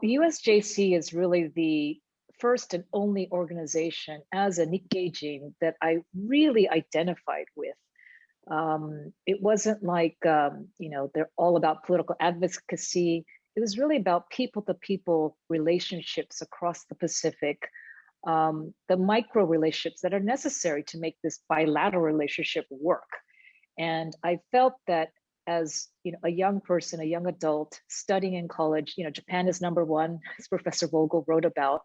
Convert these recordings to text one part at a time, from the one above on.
USJC is really the first and only organization as a Nikkei that I really identified with. It wasn't like, they're all about political advocacy. It was really about people to people relationships across the Pacific, the micro relationships that are necessary to make this bilateral relationship work. And I felt that as a young person, a young adult studying in college, Japan is number one, as Professor Vogel wrote about,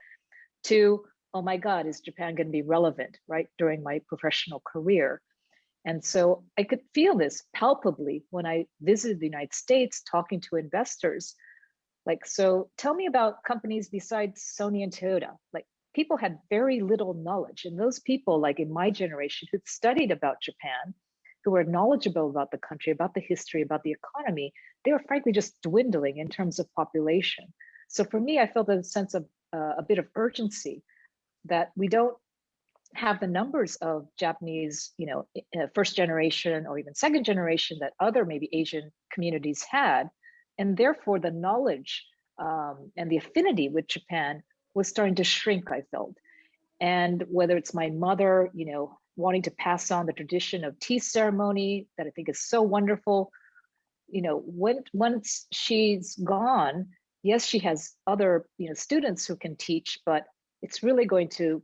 to, oh my God, is Japan going to be relevant, right, during my professional career? And so I could feel this palpably when I visited the United States talking to investors. Like, so tell me about companies besides Sony and Toyota. Like, people had very little knowledge. And those people, like in my generation, who'd studied about Japan, who were knowledgeable about the country, about the history, about the economy, they were frankly just dwindling in terms of population. So for me, I felt a sense of a bit of urgency that we don't have the numbers of Japanese, first generation or even second generation that other maybe Asian communities had. And therefore the knowledge and the affinity with Japan was starting to shrink, I felt. And whether it's my mother, wanting to pass on the tradition of tea ceremony that I think is so wonderful, once she's gone, yes, she has other, students who can teach, but it's really going to,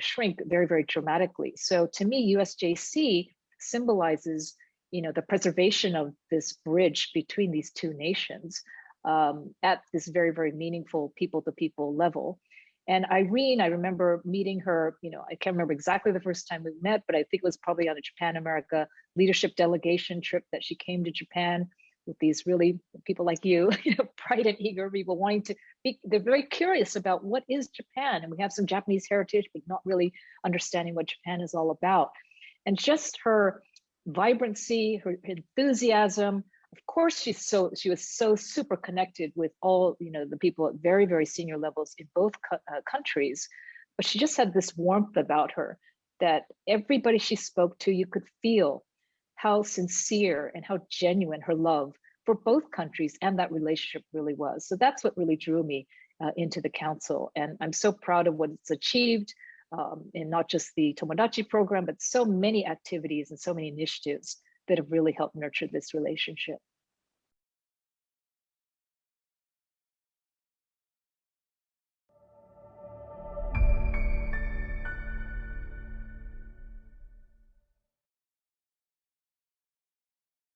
shrink very, very dramatically. So to me, USJC symbolizes, the preservation of this bridge between these two nations at this very, very meaningful people-to-people level. And Irene, I remember meeting her, I can't remember exactly the first time we met, but I think it was probably on a Japan America leadership delegation trip that she came to Japan with these really people like you, bright and eager people wanting to be, they're very curious about what is Japan. And we have some Japanese heritage, but not really understanding what Japan is all about. And just her vibrancy, her enthusiasm. Of course, she was so super connected with all, the people at very, very senior levels in both countries, but she just had this warmth about her that everybody she spoke to, you could feel how sincere and how genuine her love for both countries and that relationship really was. So that's what really drew me into the council. And I'm so proud of what it's achieved in not just the Tomodachi program, but so many activities and so many initiatives that have really helped nurture this relationship.